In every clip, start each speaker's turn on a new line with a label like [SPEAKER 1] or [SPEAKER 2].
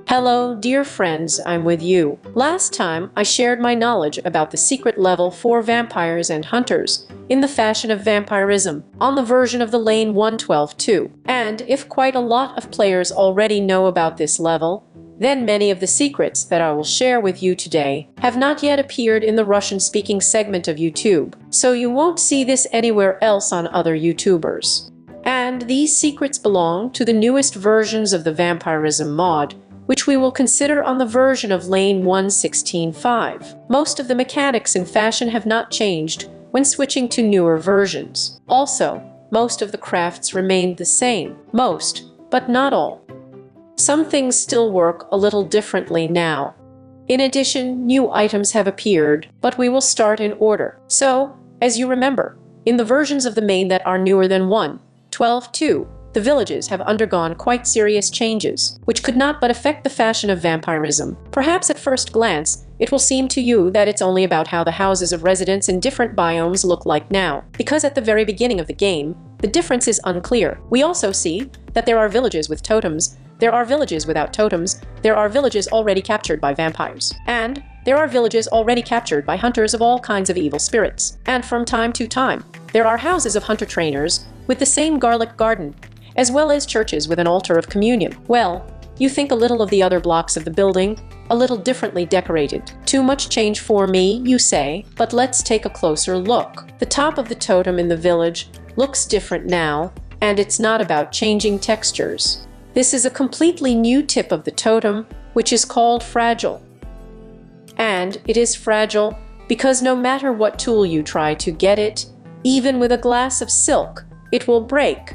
[SPEAKER 1] Hello, dear friends, I'm with you. Last time, I shared my knowledge about the secret level for vampires and hunters in the fashion of Vampirism on the version of the Lane 112.2. And if quite a lot of players already know about this level, then many of the secrets that I will share with you today have not yet appeared in the Russian-speaking segment of YouTube, so you won't see this anywhere else on other YouTubers. And these secrets belong to the newest versions of the Vampirism mod, which we will consider on the version of Lane 116.5. Most of the mechanics in fashion have not changed when switching to newer versions. Also, most of the crafts remained the same. Most, but not all. Some things still work a little differently now. In addition, new items have appeared, but we will start in order. So, as you remember, in the versions of the main that are newer than 1.12.2, the villages have undergone quite serious changes, which could not but affect the fashion of vampirism. Perhaps at first glance, it will seem to you that it's only about how the houses of residents in different biomes look like now, because at the very beginning of the game, the difference is unclear. We also see that there are villages with totems, there are villages without totems, there are villages already captured by vampires, and there are villages already captured by hunters of all kinds of evil spirits. And from time to time, there are houses of hunter trainers with the same garlic garden, as well as churches with an altar of communion. Well, you think a little of the other blocks of the building, a little differently decorated. Too much change for me, you say, but let's take a closer look. The top of the totem in the village looks different now, and it's not about changing textures. This is a completely new tip of the totem, which is called fragile. And it is fragile because no matter what tool you try to get it, even with a glass of silk, it will break.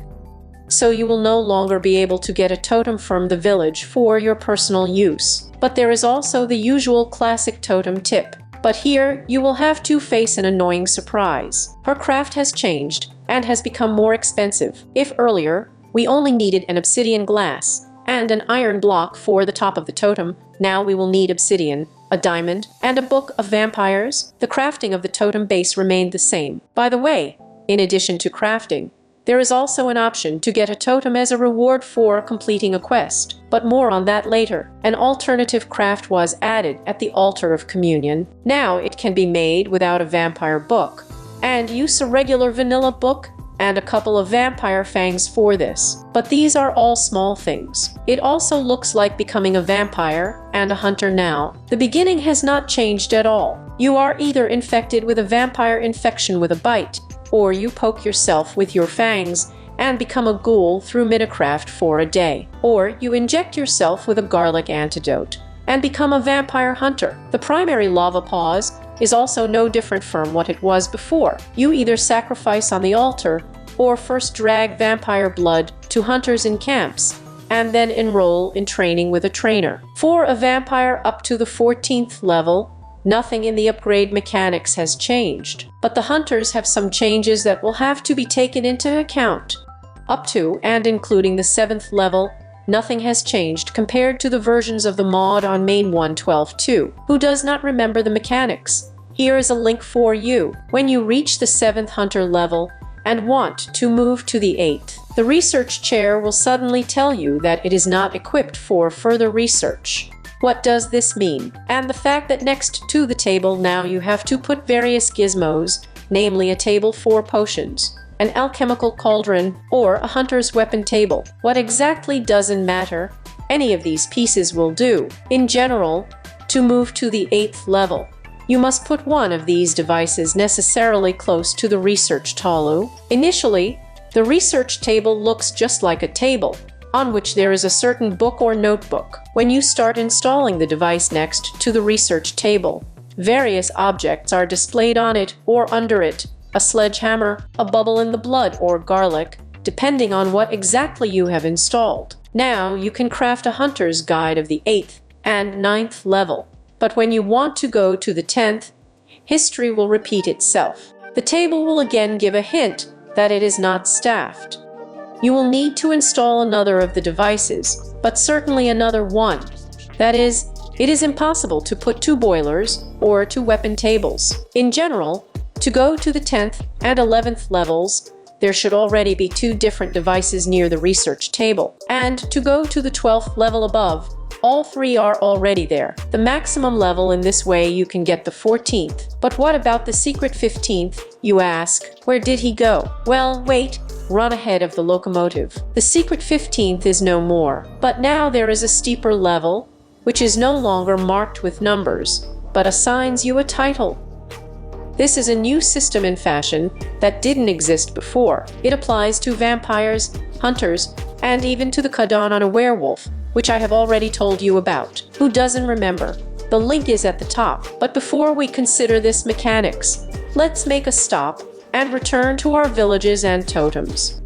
[SPEAKER 1] So you will no longer be able to get a totem from the village for your personal use. But there is also the usual classic totem tip. But here, you will have to face an annoying surprise. Her craft has changed and has become more expensive. If earlier, we only needed an obsidian glass and an iron block for the top of the totem, now we will need obsidian, a diamond, and a book of vampires. The crafting of the totem base remained the same. By the way, in addition to crafting, there is also an option to get a totem as a reward for completing a quest, but more on that later. An alternative craft was added at the altar of communion. Now it can be made without a vampire book, and use a regular vanilla book and a couple of vampire fangs for this. But these are all small things. It also looks like becoming a vampire and a hunter now. The beginning has not changed at all. You are either infected with a vampire infection with a bite, or you poke yourself with your fangs and become a ghoul through Minecraft for a day. Or you inject yourself with a garlic antidote and become a vampire hunter. The primary lava pause is also no different from what it was before. You either sacrifice on the altar or first drag vampire blood to hunters in camps and then enroll in training with a trainer. For a vampire up to the 14th level, nothing in the upgrade mechanics has changed, but the hunters have some changes that will have to be taken into account. Up to and including the 7th level, nothing has changed compared to the versions of the mod on Main 112.2. Who does not remember the mechanics? Here is a link for you. When you reach the 7th hunter level and want to move to the 8th, the research chair will suddenly tell you that it is not equipped for further research. What does this mean? And the fact that next to the table now you have to put various gizmos, namely a table for potions, an alchemical cauldron, or a hunter's weapon table. What exactly doesn't matter, any of these pieces will do. In general, to move to the 8th level, you must put one of these devices necessarily close to the research table. Initially, the research table looks just like a table, on which there is a certain book or notebook. When you start installing the device next to the research table, various objects are displayed on it or under it, a sledgehammer, a bubble in the blood, or garlic, depending on what exactly you have installed. Now you can craft a hunter's guide of the 8th and 9th level, but when you want to go to the 10th, history will repeat itself. The table will again give a hint that it is not staffed. You will need to install another of the devices, but certainly another one. That is, it is impossible to put 2 boilers or 2 weapon tables. In general, to go to the 10th and 11th levels, there should already be 2 different devices near the research table. And to go to the 12th level above, all 3 are already there. The maximum level in this way you can get the 14th. But what about the secret 15th, you ask? Where did he go? Well, wait. Run ahead of the locomotive. The secret 15th is no more. But now there is a steeper level, which is no longer marked with numbers, but assigns you a title. This is a new system in fashion that didn't exist before. It applies to vampires, hunters, and even to the Kadon on a werewolf, which I have already told you about. Who doesn't remember? The link is at the top. But before we consider this mechanics, let's make a stop and return to our villages and totems.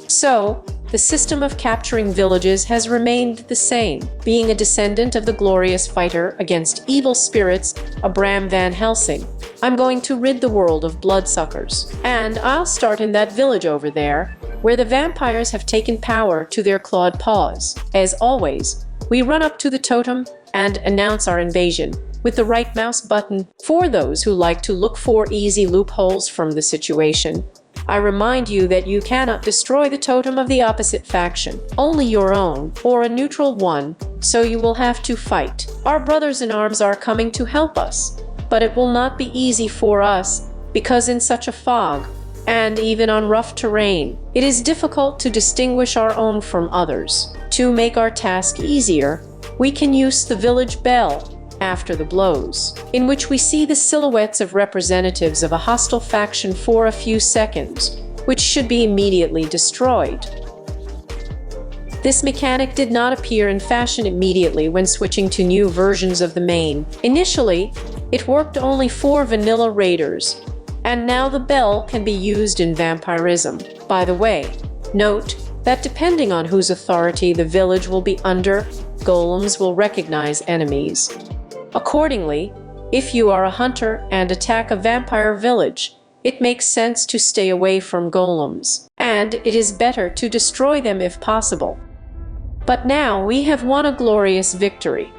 [SPEAKER 1] So, the system of capturing villages has remained the same. Being a descendant of the glorious fighter against evil spirits, Abram Van Helsing, I'm going to rid the world of bloodsuckers. And I'll start in that village over there, where the vampires have taken power to their clawed paws. As always, we run up to the totem and announce our invasion with the right mouse button. For those who like to look for easy loopholes from the situation, I remind you that you cannot destroy the totem of the opposite faction, only your own, or a neutral one, so you will have to fight. Our brothers in arms are coming to help us, but it will not be easy for us, because in such a fog, and even on rough terrain, it is difficult to distinguish our own from others. To make our task easier, we can use the village bell after the blows, in which we see the silhouettes of representatives of a hostile faction for a few seconds, which should be immediately destroyed. This mechanic did not appear in fashion immediately when switching to new versions of the main. Initially, it worked only for vanilla raiders, and now the bell can be used in Vampirism. By the way, note that depending on whose authority the village will be under, golems will recognize enemies. Accordingly, if you are a hunter and attack a vampire village, it makes sense to stay away from golems, and it is better to destroy them if possible. But now we have won a glorious victory.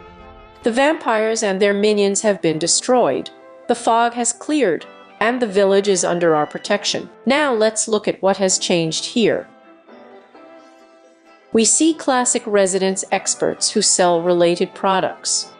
[SPEAKER 1] The vampires and their minions have been destroyed, the fog has cleared, and the village is under our protection. Now let's look at what has changed here. We see classic residence experts who sell related products.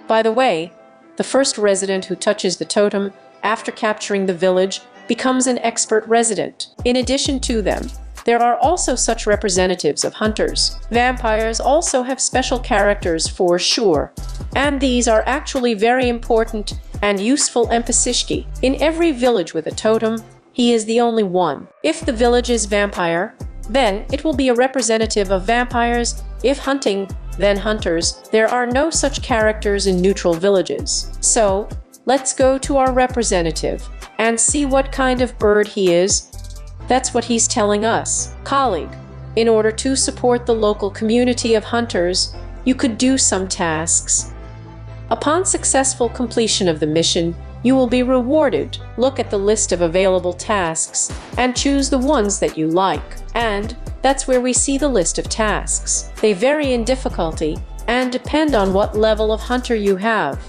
[SPEAKER 1] By the way, the first resident who touches the totem after capturing the village becomes an expert resident. In addition to them, there are also such representatives of hunters. Vampires also have special characters for sure, and these are actually very important and useful NPCs. In every village with a totem, he is the only one. If the village is vampire, then it will be a representative of vampires. If hunting, then hunters. There are no such characters in neutral villages. So, let's go to our representative and see what kind of bird he is. That's what he's telling us. Colleague, in order to support the local community of hunters, you could do some tasks. Upon successful completion of the mission, you will be rewarded. Look at the list of available tasks and choose the ones that you like. And that's where we see the list of tasks. They vary in difficulty and depend on what level of hunter you have.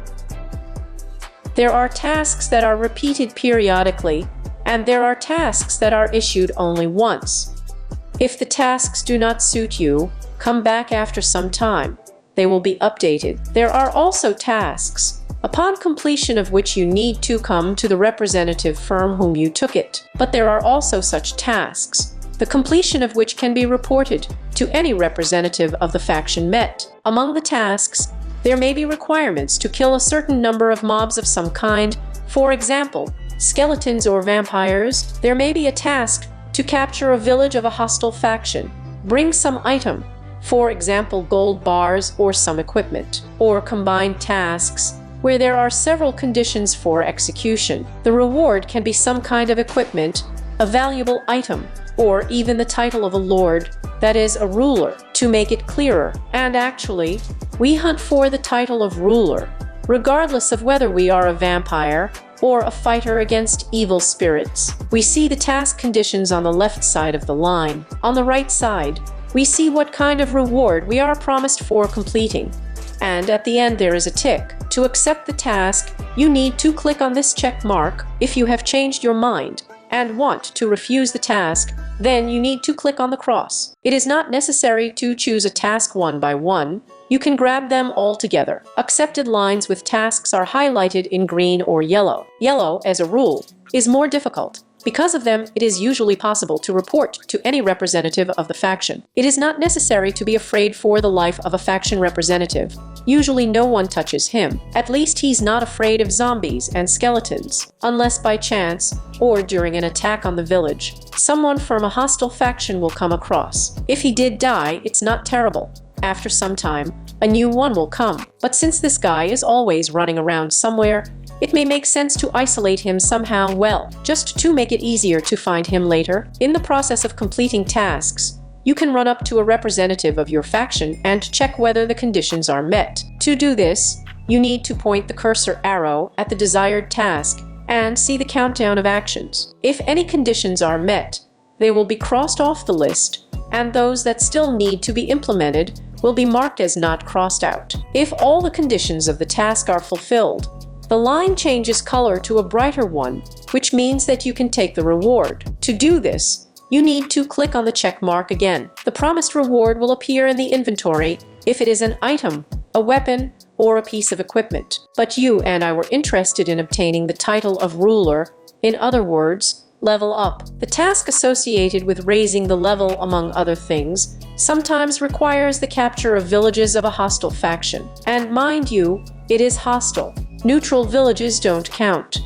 [SPEAKER 1] There are tasks that are repeated periodically, and there are tasks that are issued only once. If the tasks do not suit you, come back after some time. They will be updated. There are also tasks, upon completion of which you need to come to the representative firm whom you took it. But there are also such tasks, the completion of which can be reported to any representative of the faction met. Among the tasks, there may be requirements to kill a certain number of mobs of some kind, for example, skeletons or vampires. There may be a task to capture a village of a hostile faction, bring some item, for example gold bars or some equipment, or combined tasks where there are several conditions for execution. The reward can be some kind of equipment, a valuable item, or even the title of a lord, that is, a ruler, to make it clearer. And actually, we hunt for the title of ruler, regardless of whether we are a vampire or a fighter against evil spirits. We see the task conditions on the left side of the line. On the right side, we see what kind of reward we are promised for completing. And at the end there is a tick. To accept the task, you need to click on this check mark. If you have changed your mind and want to refuse the task, Then you need to click on the cross. It is not necessary to choose a task one by one. You can grab them all together. Accepted lines with tasks are highlighted in green or yellow. Yellow, as a rule, is more difficult. Because of them, it is usually possible to report to any representative of the faction. It is not necessary to be afraid for the life of a faction representative. Usually no one touches him. At least he's not afraid of zombies and skeletons, unless by chance, or during an attack on the village, someone from a hostile faction will come across. If he did die, it's not terrible. After some time, a new one will come. But since this guy is always running around somewhere, it may make sense to isolate him somehow, well, just to make it easier to find him later. In the process of completing tasks, you can run up to a representative of your faction and check whether the conditions are met. To do this, you need to point the cursor arrow at the desired task and see the countdown of actions. If any conditions are met, they will be crossed off the list, and those that still need to be implemented will be marked as not crossed out. If all the conditions of the task are fulfilled, the line changes color to a brighter one, which means that you can take the reward. To do this, you need to click on the check mark again. The promised reward will appear in the inventory if it is an item, a weapon, or a piece of equipment. But you and I were interested in obtaining the title of ruler, in other words, level up. The task associated with raising the level, among other things, sometimes requires the capture of villages of a hostile faction. And mind you, it is hostile. Neutral villages don't count.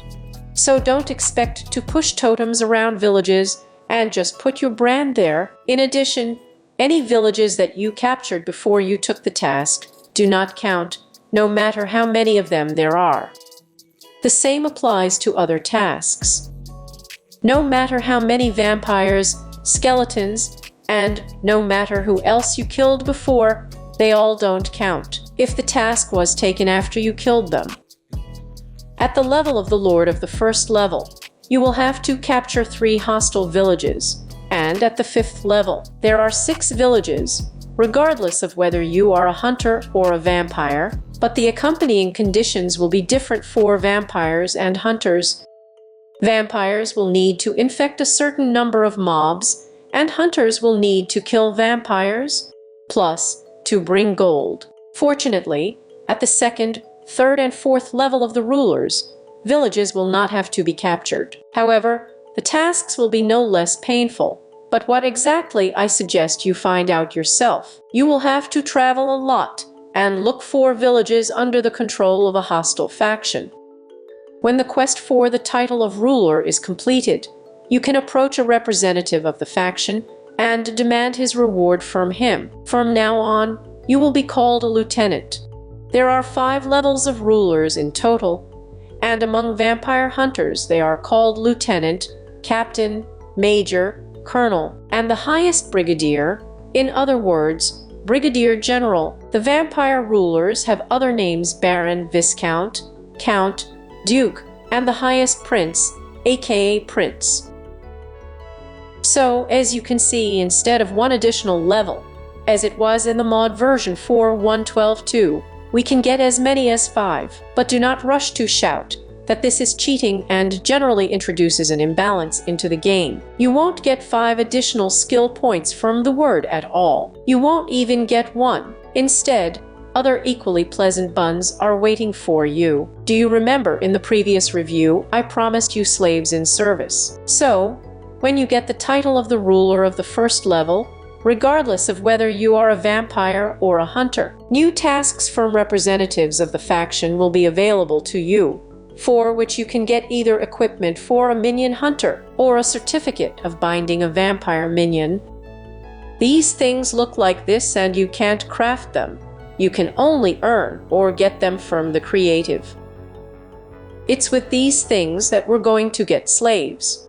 [SPEAKER 1] So don't expect to push totems around villages and just put your brand there. In addition, any villages that you captured before you took the task do not count, no matter how many of them there are. The same applies to other tasks. No matter how many vampires, skeletons, and no matter who else you killed before, they all don't count if the task was taken after you killed them. At the level of the Lord of the first level, you will have to capture 3 hostile villages, and at the 5th level, there are 6 villages, regardless of whether you are a hunter or a vampire, but the accompanying conditions will be different for vampires and hunters. Vampires will need to infect a certain number of mobs, and hunters will need to kill vampires, plus to bring gold. Fortunately, at the 2nd, 3rd, and 4th level of the rulers, villages will not have to be captured. However, the tasks will be no less painful. But what exactly, I suggest you find out yourself. You will have to travel a lot and look for villages under the control of a hostile faction. When the quest for the title of ruler is completed, you can approach a representative of the faction and demand his reward from him. From now on, you will be called a lieutenant. There are 5 levels of rulers in total, and among vampire hunters they are called lieutenant, captain, major, colonel, and the highest brigadier, in other words, brigadier general. The vampire rulers have other names: baron, viscount, count, duke, and the highest prince, aka prince. So, as you can see, instead of 1 additional level, as it was in the mod version 4.1.12.2, we can get as many as 5. But do not rush to shout that this is cheating and generally introduces an imbalance into the game. You won't get 5 additional skill points from the word at all. You won't even get 1. Instead, other equally pleasant buns are waiting for you. Do you remember in the previous review, I promised you slaves in service? So, when you get the title of the ruler of the 1st level, regardless of whether you are a vampire or a hunter, new tasks from representatives of the faction will be available to you, for which you can get either equipment for a minion hunter or a certificate of binding a vampire minion. These things look like this and you can't craft them. You can only earn or get them from the creative. It's with these things that we're going to get slaves.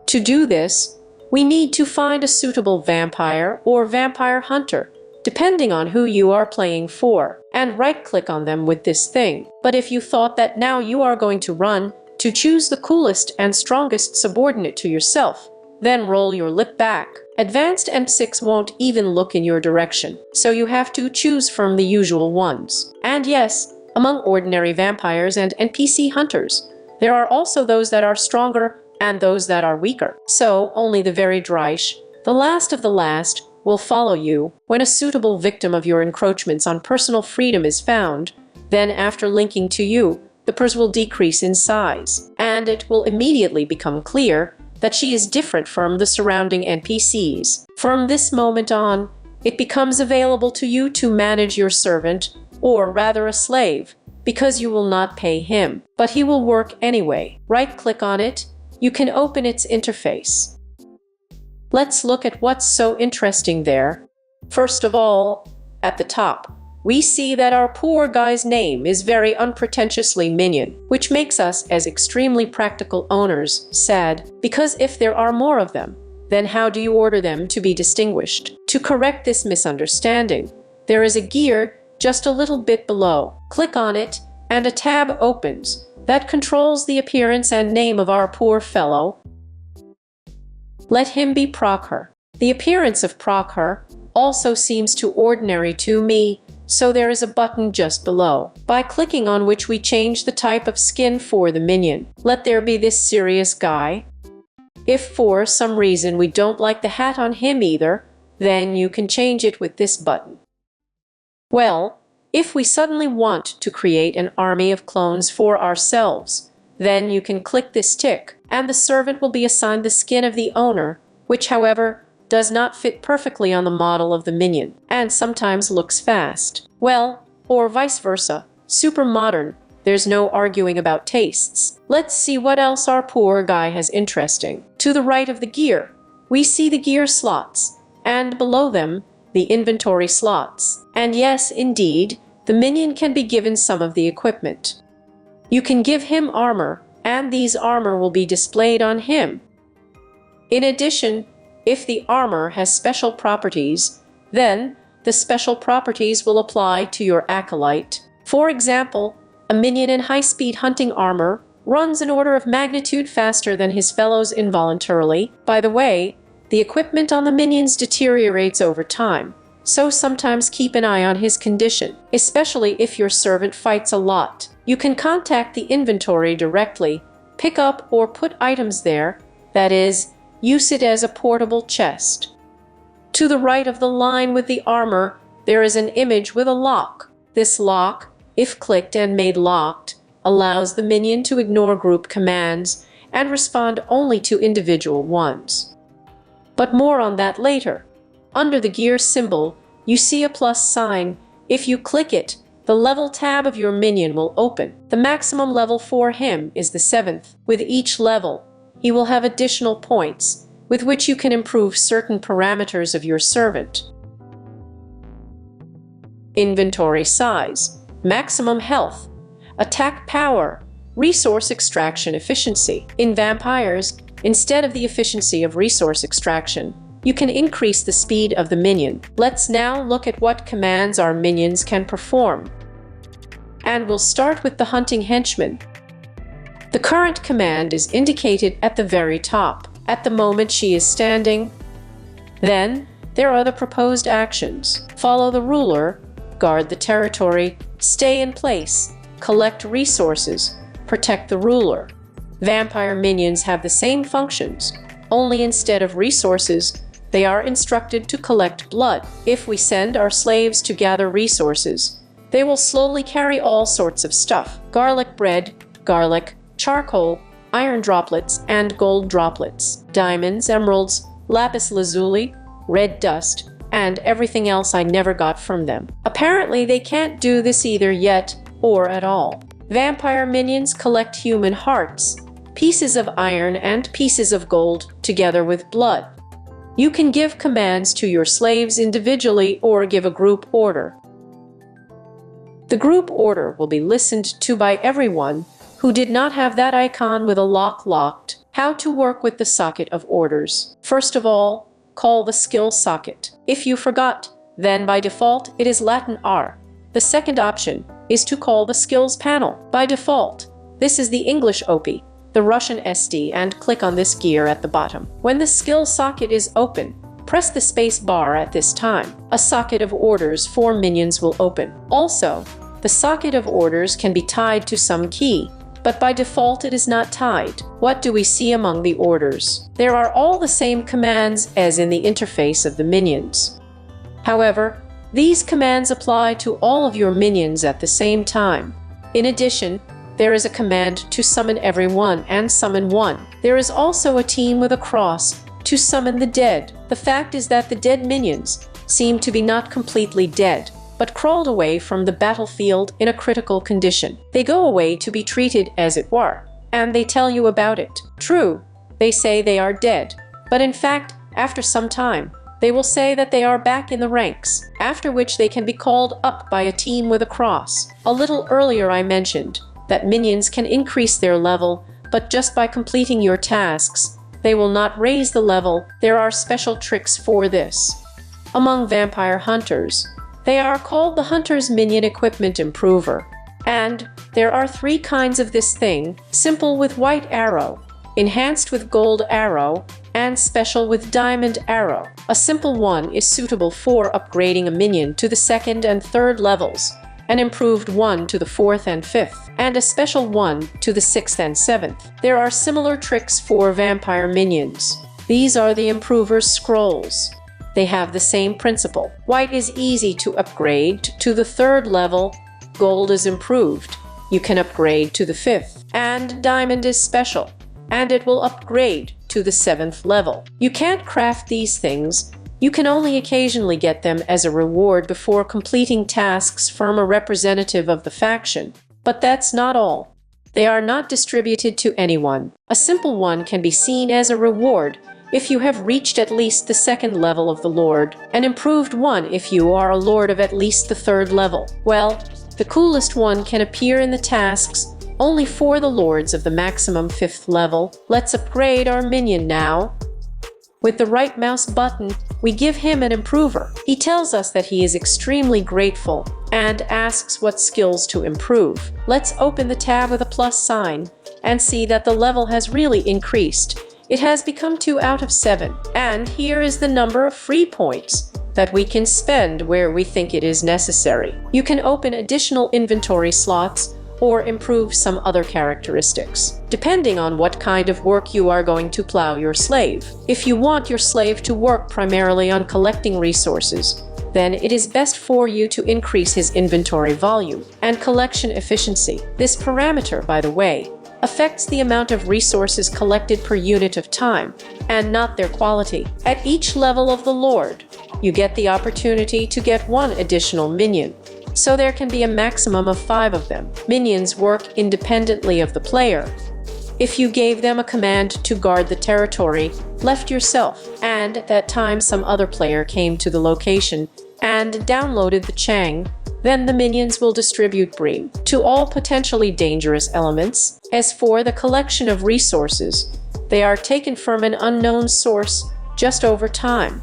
[SPEAKER 1] To do this, we need to find a suitable vampire or vampire hunter, depending on who you are playing for, and right-click on them with this thing. But if you thought that now you are going to run to choose the coolest and strongest subordinate to yourself, then roll your lip back. Advanced M6 won't even look in your direction, so you have to choose from the usual ones. And yes, among ordinary vampires and NPC hunters, there are also those that are stronger, and those that are weaker. So only the very Dreich, the last of the last, will follow you. When a suitable victim of your encroachments on personal freedom is found, then after linking to you, the pers will decrease in size, and it will immediately become clear that she is different from the surrounding NPCs. From this moment on, it becomes available to you to manage your servant, or rather a slave, because you will not pay him, but he will work anyway. Right-click on it, you can open its interface. Let's look at what's so interesting there. First of all, at the top, we see that our poor guy's name is very unpretentiously Minion, which makes us, as extremely practical owners, sad, because if there are more of them, then how do you order them to be distinguished? To correct this misunderstanding, there is a gear just a little bit below. Click on it, and a tab opens that controls the appearance and name of our poor fellow. Let him be Prokhor. The appearance of Prokhor also seems too ordinary to me, so there is a button just below, by clicking on which we change the type of skin for the minion. Let there be this serious guy. If for some reason we don't like the hat on him either, then you can change it with this button. Well, if we suddenly want to create an army of clones for ourselves, then you can click this tick, and the servant will be assigned the skin of the owner, which, however, does not fit perfectly on the model of the minion, and sometimes looks fast. Well, or vice versa, super modern, there's no arguing about tastes. Let's see what else our poor guy has interesting. To the right of the gear, we see the gear slots, and below them, the inventory slots. And yes, indeed, the minion can be given some of the equipment. You can give him armor, and these armor will be displayed on him. In addition, if the armor has special properties, then the special properties will apply to your acolyte. For example, a minion in high-speed hunting armor runs an order of magnitude faster than his fellows involuntarily. By the way, the equipment on the minions deteriorates over time, so sometimes keep an eye on his condition, especially if your servant fights a lot. You can contact the inventory directly, pick up or put items there, that is, use it as a portable chest. To the right of the line with the armor, there is an image with a lock. This lock, if clicked and made locked, allows the minion to ignore group commands and respond only to individual ones. But more on that later. Under the gear symbol, you see a plus sign. If you click it, the level tab of your minion will open. The maximum level for him is the 7th. With each level, he will have additional points, with which you can improve certain parameters of your servant. Inventory size, maximum health, attack power, resource extraction efficiency. In vampires, instead of the efficiency of resource extraction, you can increase the speed of the minion. Let's now look at what commands our minions can perform. And we'll start with the hunting henchman. The current command is indicated at the very top. At the moment she is standing. Then, there are the proposed actions. Follow the ruler, guard the territory, stay in place, collect resources, protect the ruler. Vampire minions have the same functions, only instead of resources, they are instructed to collect blood. If we send our slaves to gather resources, they will slowly carry all sorts of stuff: garlic bread, garlic, charcoal, iron droplets and gold droplets, diamonds, emeralds, lapis lazuli, red dust, and everything else I never got from them. Apparently they can't do this either yet, or at all. Vampire minions collect human hearts, pieces of iron and pieces of gold, together with blood. You can give commands to your slaves individually or give a group order. The group order will be listened to by everyone who did not have that icon with a lock locked. How to work with the socket of orders. First of all, call the skill socket. If you forgot, then by default it is Latin R. The second option is to call the skills panel. By default, this is the English OP, the Russian SD, and click on this gear at the bottom. When the skill socket is open, press the space bar at this time. A socket of orders for minions will open. Also, the socket of orders can be tied to some key. but by default it is not tied. What do we see among the orders? There are all the same commands as in the interface of the minions. However, these commands apply to all of your minions at the same time. In addition, there is a command to summon everyone and summon one. There is also a team with a cross to summon the dead. The fact is that the dead minions seem to be not completely dead, but crawled away from the battlefield in a critical condition. They go away to be treated as it were, and they tell you about it. True, they say they are dead, but in fact, after some time, they will say that they are back in the ranks, after which they can be called up by a team with a cross. A little earlier I mentioned that minions can increase their level, but just by completing your tasks. They will not raise the level. There are special tricks for this. Among vampire hunters, they are called the Hunter's Minion Equipment Improver. And there are 3 kinds of this thing: simple with white arrow, enhanced with gold arrow, and special with diamond arrow. A simple one is suitable for upgrading a minion to the 2nd and 3rd levels, an improved one to the 4th and 5th, and a special one to the 6th and 7th. There are similar tricks for vampire minions. These are the Improver's Scrolls. They have the same principle. White is easy to upgrade to the 3rd level, gold is improved, you can upgrade to the 5th, and diamond is special, and it will upgrade to the 7th level. You can't craft these things. You can only occasionally get them as a reward before completing tasks from a representative of the faction. But that's not all. They are not distributed to anyone. A simple one can be seen as a reward if you have reached at least the 2nd level of the Lord, an improved one if you are a Lord of at least the 3rd level. Well, the coolest one can appear in the tasks only for the Lords of the maximum 5th level. Let's upgrade our minion now. With the right mouse button, we give him an improver. He tells us that he is extremely grateful and asks what skills to improve. Let's open the tab with a plus sign and see that the level has really increased. It has become 2 out of 7. And here is the number of free points that we can spend where we think it is necessary. You can open additional inventory slots or improve some other characteristics, depending on what kind of work you are going to plow your slave. If you want your slave to work primarily on collecting resources, then it is best for you to increase his inventory volume and collection efficiency. This parameter, by the way, affects the amount of resources collected per unit of time, and not their quality. At each level of the Lord, you get the opportunity to get 1 additional minion, so there can be a maximum of 5 of them. Minions work independently of the player. If you gave them a command to guard the territory, left yourself, and at that time some other player came to the location and downloaded the Chang, then the minions will distribute Bream to all potentially dangerous elements. As for the collection of resources, they are taken from an unknown source just over time.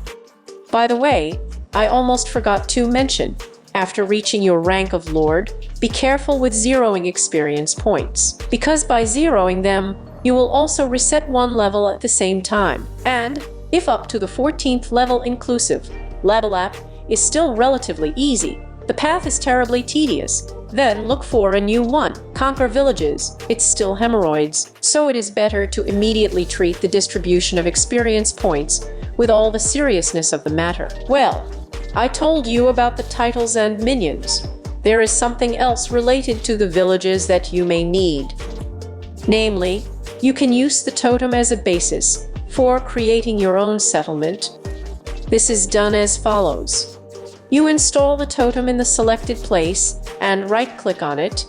[SPEAKER 1] By the way, I almost forgot to mention, after reaching your rank of Lord, be careful with zeroing experience points, because by zeroing them, you will also reset 1 level at the same time. And if up to the 14th level inclusive, level up is still relatively easy, the path is terribly tedious, then look for a new one. Conquer villages, it's still hemorrhoids, so it is better to immediately treat the distribution of experience points with all the seriousness of the matter. Well, I told you about the titles and minions. There is something else related to the villages that you may need. Namely, you can use the totem as a basis for creating your own settlement. This is done as follows. You install the totem in the selected place and right-click on it.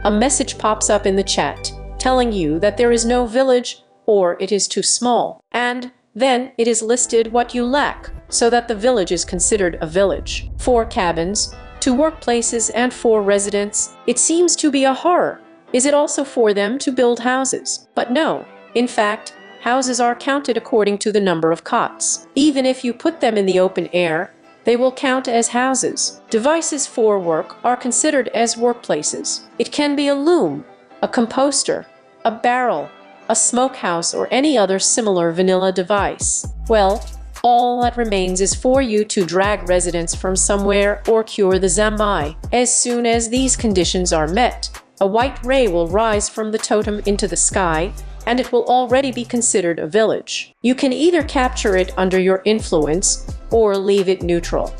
[SPEAKER 1] A message pops up in the chat telling you that there is no village or it is too small, and then it is listed what you lack, so that the village is considered a village. 4 cabins, 2 workplaces, and 4 residents. It seems to be a horror. Is it also for them to build houses? But no. In fact, houses are counted according to the number of cots. Even if you put them in the open air, they will count as houses. Devices for work are considered as workplaces. It can be a loom, a composter, a barrel, a smokehouse, or any other similar vanilla device. Well, all that remains is for you to drag residents from somewhere or cure the zombie. As soon as these conditions are met, A white ray will rise from the totem into the sky, and it will already be considered a village. You can either capture it under your influence or leave it neutral.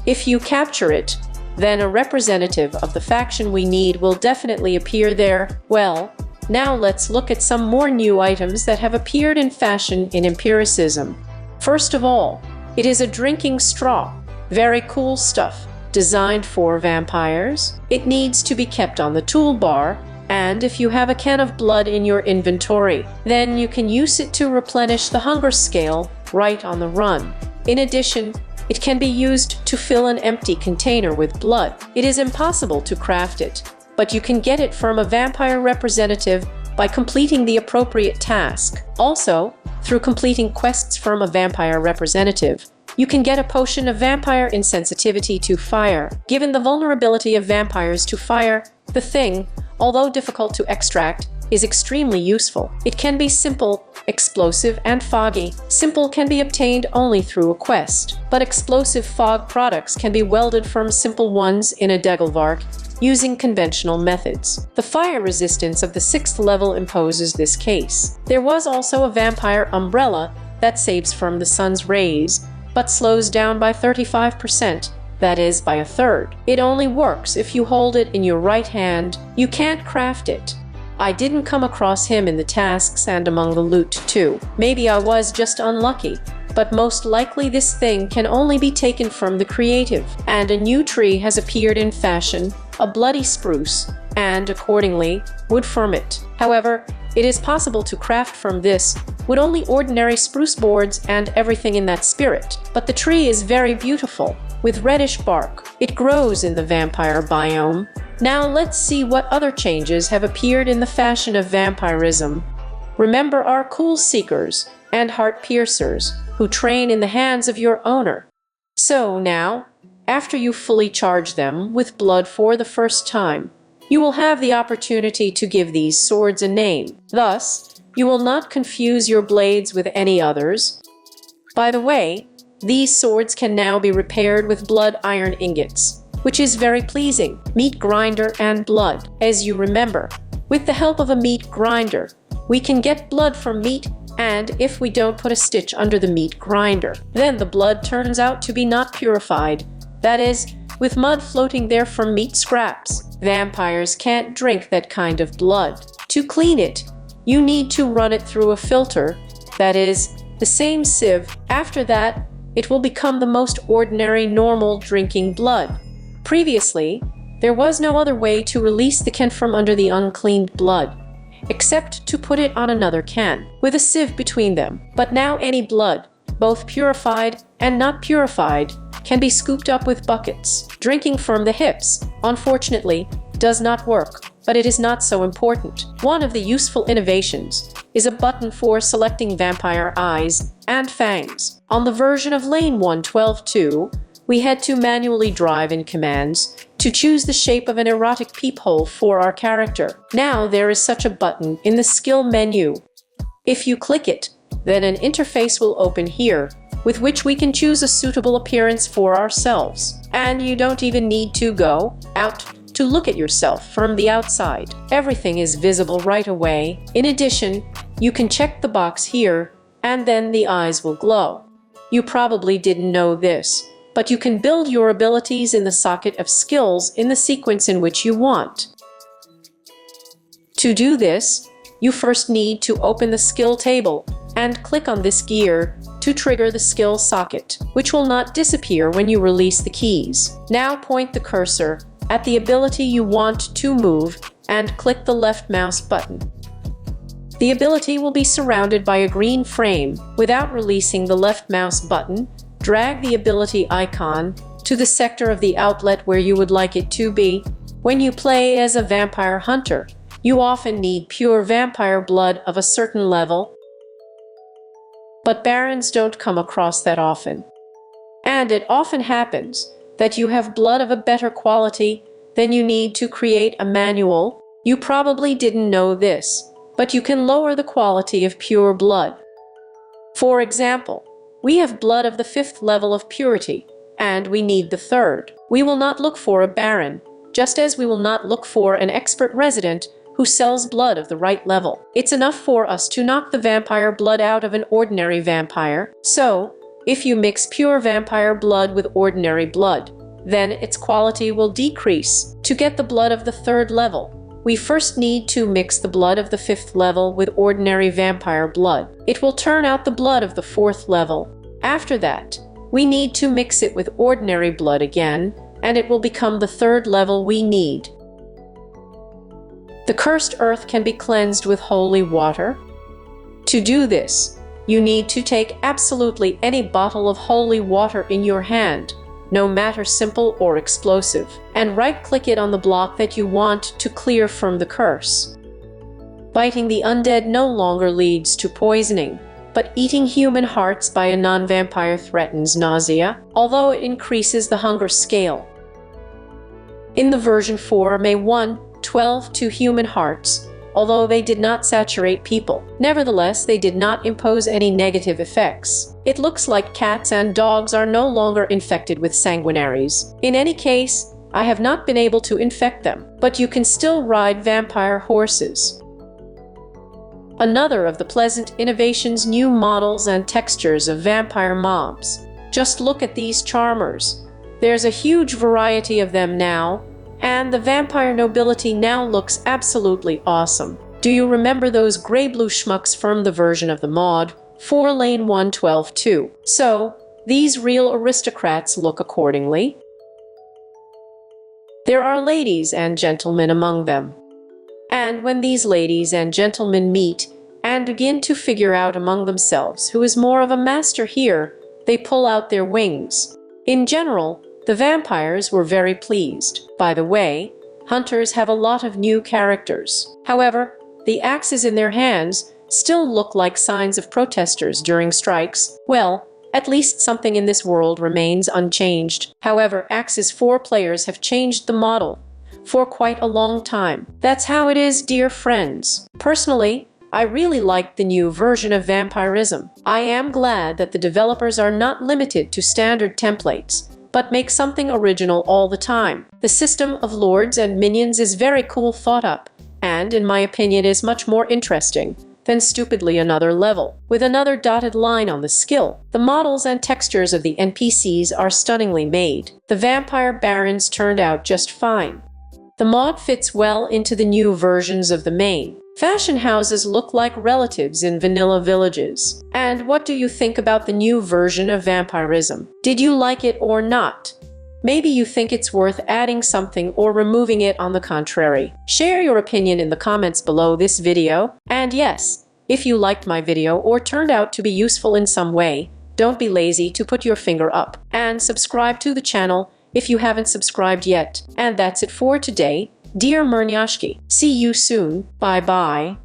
[SPEAKER 1] If you capture it, then a representative of the faction we need will definitely appear there. Well, now let's look at some more new items that have appeared in fashion in Vampirism. First of all, it is a drinking straw. Very cool stuff. Designed for vampires. It needs to be kept on the toolbar, and if you have a can of blood in your inventory, then you can use it to replenish the hunger scale right on the run. In addition, it can be used to fill an empty container with blood. It is impossible to craft it, but you can get it from a vampire representative by completing the appropriate task. Also, through completing quests from a vampire representative, you can get a potion of vampire insensitivity to fire. Given the vulnerability of vampires to fire, the thing, although difficult to extract, is extremely useful. It can be simple, explosive, and foggy. Simple can be obtained only through a quest, but explosive fog products can be welded from simple ones in a Degelvark using conventional methods. The fire resistance of the 6th level imposes this case. There was also a vampire umbrella that saves from the sun's rays, but slows down by 35%, that is, by a third. It only works if you hold it in your right hand. You can't craft it. I didn't come across him in the tasks and among the loot too. Maybe I was just unlucky, but most likely this thing can only be taken from the creative. And a new tree has appeared in fashion, a bloody spruce, and accordingly, wood from it. However, it is possible to craft from this with only ordinary spruce boards and everything in that spirit. But the tree is very beautiful, with reddish bark. It grows in the vampire biome. Now let's see what other changes have appeared in the fashion of vampirism. Remember our cool seekers and heart piercers who train in the hands of your owner. So now, after you fully charge them with blood for the first time, you will have the opportunity to give these swords a name. Thus, you will not confuse your blades with any others. By the way, these swords can now be repaired with blood iron ingots, which is very pleasing. Meat grinder and blood. As you remember, with the help of a meat grinder, we can get blood from meat, and if we don't put a stitch under the meat grinder, then the blood turns out to be not purified. That is, with mud floating there from meat scraps. Vampires can't drink that kind of blood. To clean it, you need to run it through a filter, that is, the same sieve. After that, it will become the most ordinary, normal drinking blood. Previously, there was no other way to release the can from under the uncleaned blood, except to put it on another can, with a sieve between them. But now any blood, both purified and not purified, can be scooped up with buckets. Drinking from the hips, unfortunately, does not work, but it is not so important. One of the useful innovations is a button for selecting vampire eyes and fangs. On the version of Lane 112.2, we had to manually drive in commands to choose the shape of an erotic peephole for our character. Now there is such a button in the skill menu. If you click it, then an interface will open here, with which we can choose a suitable appearance for ourselves. And you don't even need to go out to look at yourself from the outside. Everything is visible right away. In addition, you can check the box here, and then the eyes will glow. You probably didn't know this, but you can build your abilities in the socket of skills in the sequence in which you want. To do this, you first need to open the skill table and click on this gear to trigger the skill socket, which will not disappear when you release the keys. Now point the cursor at the ability you want to move and click the left mouse button. The ability will be surrounded by a green frame. Without releasing the left mouse button, drag the ability icon to the sector of the outlet where you would like it to be. When you play as a vampire hunter, you often need pure vampire blood of a certain level, but barons don't come across that often. And it often happens that you have blood of a better quality, then you need to create a manual. You probably didn't know this, but you can lower the quality of pure blood. For example, we have blood of the 5th level of purity, and we need the 3rd. We will not look for a baron, just as we will not look for an expert resident who sells blood of the right level. It's enough for us to knock the vampire blood out of an ordinary vampire. So, if you mix pure vampire blood with ordinary blood, then its quality will decrease. To get the blood of the 3rd level, we first need to mix the blood of the 5th level with ordinary vampire blood. It will turn out the blood of the 4th level. After that, we need to mix it with ordinary blood again, and it will become the 3rd level we need. The cursed earth can be cleansed with holy water. To do this, you need to take absolutely any bottle of holy water in your hand, no matter simple or explosive, and right-click it on the block that you want to clear from the curse. Biting the undead no longer leads to poisoning, but eating human hearts by a non-vampire threatens nausea, although it increases the hunger scale. In the version 4, May 1:12 to human hearts, although they did not saturate people. Nevertheless, they did not impose any negative effects. It looks like cats and dogs are no longer infected with sanguinaries. In any case, I have not been able to infect them, but you can still ride vampire horses. Another of the pleasant innovations, new models and textures of vampire mobs. Just look at these charmers. There's a huge variety of them now, and the vampire nobility now looks absolutely awesome. Do you remember those gray-blue schmucks from the version of the mod 4 Lane 112-2? So, these real aristocrats look accordingly. There are ladies and gentlemen among them. And when these ladies and gentlemen meet and begin to figure out among themselves who is more of a master here, they pull out their wings. In general, the vampires were very pleased. By the way, hunters have a lot of new characters. However, the axes in their hands still look like signs of protesters during strikes. Well, at least something in this world remains unchanged. However, axes for players have changed the model for quite a long time. That's how it is, dear friends. Personally, I really like the new version of Vampirism. I am glad that the developers are not limited to standard templates, but make something original all the time. The system of lords and minions is very cool thought up, and in my opinion is much more interesting than stupidly another level, with another dotted line on the skill. The models and textures of the NPCs are stunningly made. The vampire barons turned out just fine. The mod fits well into the new versions of the main. Fashion houses look like relatives in vanilla villages. And what do you think about the new version of Vampirism? Did you like it or not? Maybe you think it's worth adding something or removing it on the contrary. Share your opinion in the comments below this video. And yes, if you liked my video or turned out to be useful in some way, don't be lazy to put your finger up and subscribe to the channel if you haven't subscribed yet. And that's it for today, dear Murnyashki. See you soon. Bye-bye.